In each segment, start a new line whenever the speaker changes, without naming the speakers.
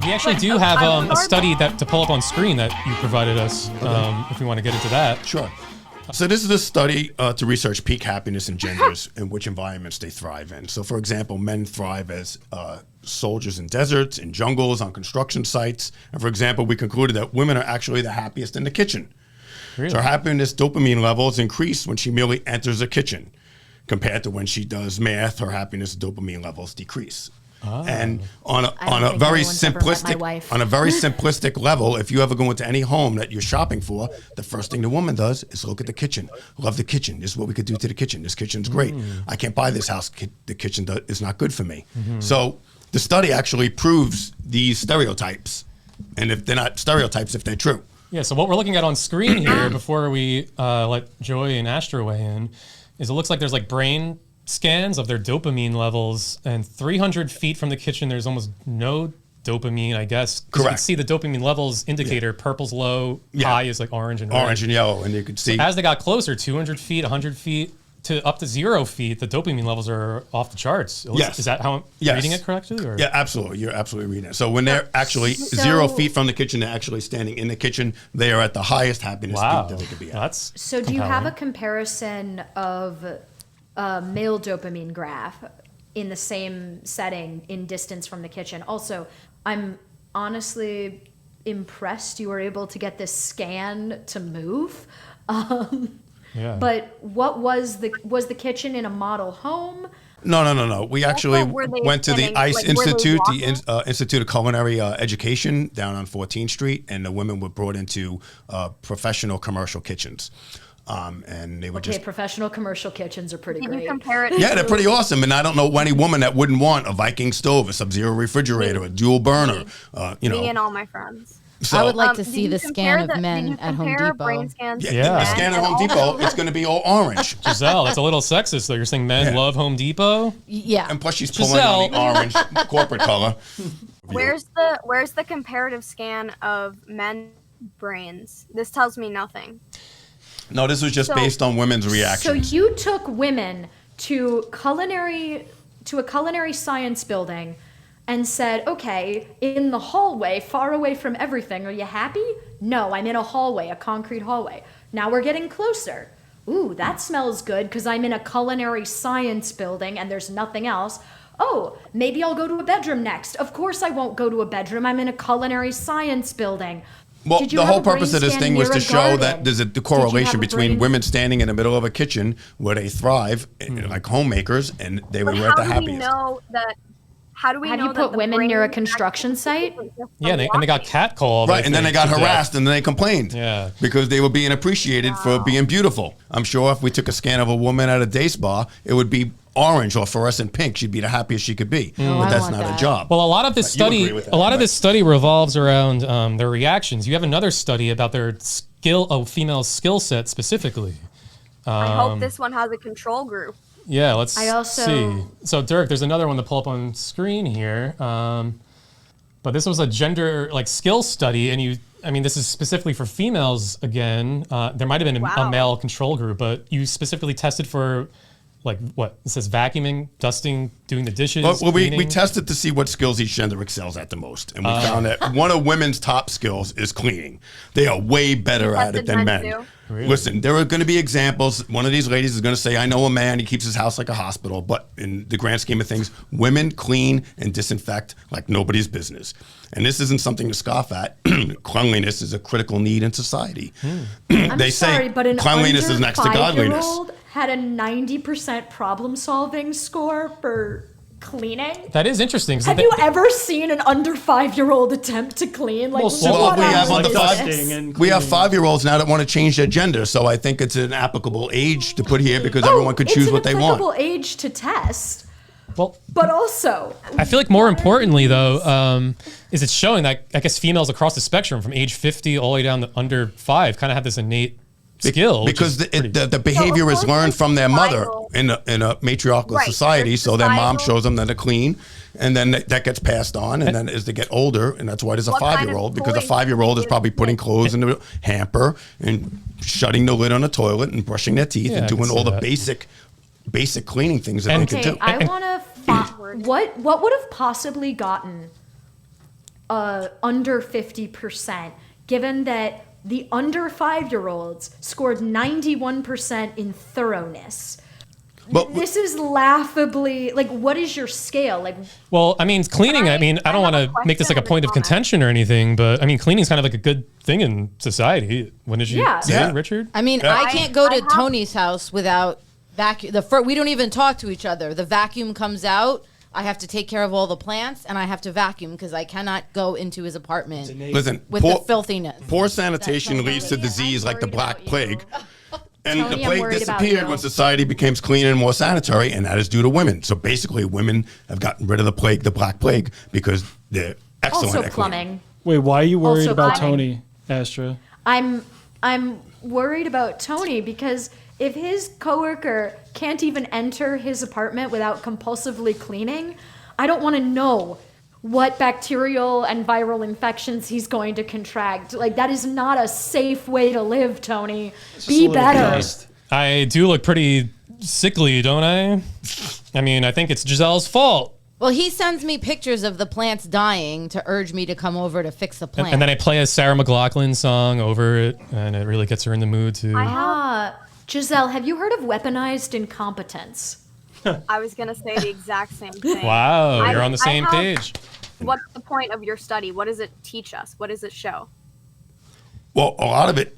We actually do have a study to pull up on screen that you provided us, if we want to get into that.
Sure. So this is a study to research peak happiness in genders and which environments they thrive in. So for example, men thrive as soldiers in deserts, in jungles, on construction sites. And for example, we concluded that women are actually the happiest in the kitchen. Really? So her happiness dopamine levels increase when she merely enters a kitchen. Compared to when she does math, her happiness dopamine levels decrease. Oh. And on a very simplistic level, if you ever go into any home that you're shopping for, the first thing the woman does is look at the kitchen. Love the kitchen. This is what we could do to the kitchen. This kitchen's great. I can't buy this house. The kitchen is not good for me. So the study actually proves these stereotypes, and if they're not stereotypes, if they're true.
Yeah. So what we're looking at on screen here, before we let Joy and Astra weigh in, is it looks like there's like brain scans of their dopamine levels, and 300 feet from the kitchen, there's almost no dopamine, I guess.
Correct.
You can see the dopamine levels indicator. Purple's low, high is like orange and red.
Orange and yellow, and you could see.
So as they got closer, 200 feet, 100 feet, to up to 0 feet, the dopamine levels are off the charts.
Yes.
Is that how I'm reading it correctly? Or?
Yeah, absolutely. You're absolutely reading it. So when they're actually 0 feet from the kitchen, they're actually standing in the kitchen, they are at the highest happiness peak that they could be at.
That's
so do you have a comparison of male dopamine graph in the same setting in distance from the kitchen? Also, I'm honestly impressed you were able to get this scan to move. But what was the kitchen in a model home?
No. We actually went to the ICE Institute, the Institute of Culinary Education down on 14th Street, and the women were brought into professional commercial kitchens. And they were
professional commercial kitchens are pretty great.
You compare it
they're pretty awesome. And I don't know any woman that wouldn't want a Viking stove, a Sub-Zero refrigerator, a dual burner.
Me and all my friends.
So, I would like to see the scan of men at Home Depot.
Brain scans
the scan at Home Depot, it's going to be all orange.
Giselle, that's a little sexist, though. You're saying men love Home Depot?
Yeah.
And plus she's pulling on the orange corporate color.
Where's the comparative scan of men's brains? This tells me nothing.
No, this was just based on women's reactions.
So you took women to a culinary science building and said, okay, in the hallway, far away from everything, are you happy? No, I'm in a hallway, a concrete hallway. Now we're getting closer. Ooh, that smells good because I'm in a culinary science building and there's nothing else. Oh, maybe I'll go to a bedroom next. Of course I won't go to a bedroom. I'm in a culinary science building.
Well, the whole purpose of this thing was to show that there's the correlation between women standing in the middle of a kitchen where they thrive, like homemakers, and they were at the happiest.
How do we know that? How do we
Have
know
you put
that
women near a construction site?
Yeah, and they got catcalled.
Right, and then they got harassed, and then they complained.
Yeah.
Because they were being appreciated for being beautiful. I'm sure if we took a scan of a woman at a day spa, it would be orange or fluorescent pink. She'd be the happiest she could be. But that's not a job.
Well, a lot of this study revolves around their reactions. You have another study about their female skill set specifically.
I hope this one has a control group.
Yeah, let's see. So Dirk, there's another one to pull up on screen here. But this was a gender skill study, and this is specifically for females again. There might have been a male control group, but you specifically tested for it says vacuuming, dusting, doing the dishes.
Well, we tested to see what skills each gender excels at the most. And we found that one of women's top skills is cleaning. They are way better at it than men. Really? Listen, there are going to be examples. One of these ladies is going to say, I know a man, he keeps his house like a hospital. But in the grand scheme of things, women clean and disinfect like nobody's business. And this isn't something to scoff at. Cleanliness is a critical need in society. They say cleanliness is next to godliness.
Had a 90% problem-solving score for cleaning.
That is interesting.
Have you ever seen an under 5-year-old attempt to clean?
We have 5-year-olds now that want to change their gender, so I think it's an applicable age to put here because everyone could choose what they want.
It's an applicable age to test.
Well,
but also,
I feel like more importantly, though, is it's showing that I guess females across the spectrum, from age 50 all the way down to under 5, kind of have this innate skill.
Because the behavior is learned from their mother in a matriarchal society, so their mom shows them that to clean, and then that gets passed on, and then as they get older, and that's why there's a 5-year-old, because a 5-year-old is probably putting clothes in the hamper and shutting the lid on the toilet and brushing their teeth and doing all the basic cleaning things that they can do.
I want to what would have possibly gotten under 50%, given that the under 5-year-olds scored 91% in thoroughness. But this is laughably, like, what is your scale? Like,
well, I mean, cleaning, I don't want to make this like a point of contention or anything, but I mean, cleaning is kind of like a good thing in society. When did you say, Richard?
I mean, I can't go to Tony's house without vacuum. We don't even talk to each other. The vacuum comes out. I have to take care of all the plants, and I have to vacuum because I cannot go into his apartment with the filthiness.
Poor sanitation leads to disease like the Black Plague. And Tony, the plague disappeared when society became cleaner and more sanitary, and that is due to women. So basically, women have gotten rid of the plague, the Black Plague, because they're excellent
at plumbing.
Wait, why are you worried about Tony, Astra?
I'm worried about Tony because if his coworker can't even enter his apartment without compulsively cleaning, I don't want to know what bacterial and viral infections he's going to contract. Like, that is not a safe way to live, Tony. Be better.
I do look pretty sickly, don't I? I mean, I think it's Giselle's fault.
Well, he sends me pictures of the plants dying to urge me to come over to fix the plant.
And then I play a Sarah McLachlan song over it, and it really gets her in the mood to...
Giselle, have you heard of weaponized incompetence?
I was going to say the exact same thing.
Wow, you're on the same page.
What's the point of your study? What does it teach us? What does it show?
Well, a lot of it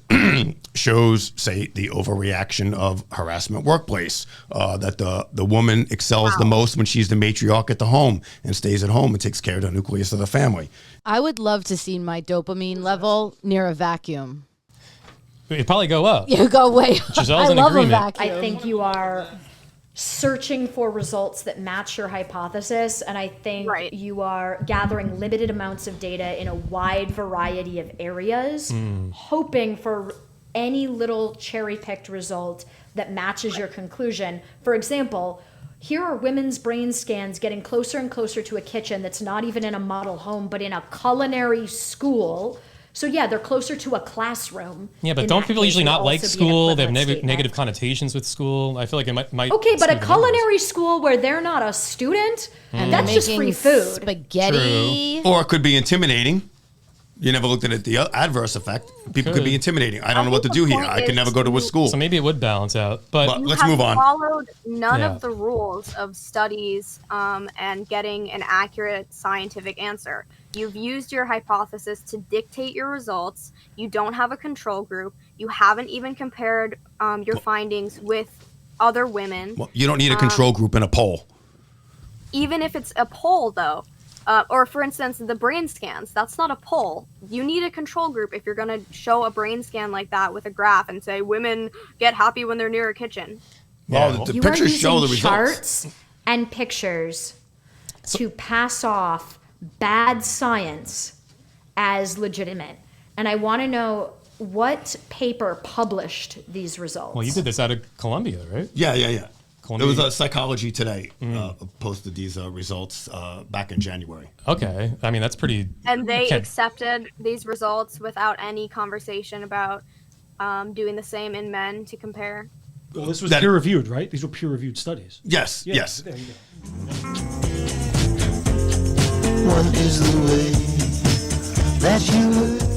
shows, say, the overreaction of harassment workplace, that the woman excels the most when she's the matriarch at the home and stays at home and takes care of the nucleus of the family.
I would love to see my dopamine level near a vacuum.
It'd probably go up.
You go way up.
Giselle's in agreement.
I think you are searching for results that match your hypothesis, and I think you are gathering limited amounts of data in a wide variety of areas, hoping for any little cherry-picked result that matches your conclusion. For example, here are women's brain scans getting closer and closer to a kitchen that's not even in a model home, but in a culinary school. So yeah, they're closer to a classroom.
Yeah, but don't people usually not like school? They have negative connotations with school. I feel like it might.
Okay, but a culinary school where they're not a student, that's just free food.
Spaghetti.
True. Or it could be intimidating. You never looked at it, the adverse effect. People could be intimidating. I don't know what to do here. I can never go to a school.
So maybe it would balance out. But
let's move on.
You have followed none of the rules of studies and getting an accurate scientific answer. You've used your hypothesis to dictate your results. You don't have a control group. You haven't even compared your findings with other women.
Well, you don't need a control group in a poll.
Even if it's a poll, though. Or, for instance, the brain scans. That's not a poll. You need a control group if you're going to show a brain scan like that with a graph and say women get happy when they're near a kitchen.
Well, the pictures show the results.
Charts and pictures to pass off bad science as legitimate. And I want to know what paper published these results.
Well, you did this out of Columbia, right?
Yeah. It was Psychology Today posted these results back in January.
Okay. I mean, that's pretty...
And they accepted these results without any conversation about doing the same in men to compare?
Well, this was peer-reviewed, right? These were peer-reviewed studies.
Yes, yes.
There you go.
One is the way that you look.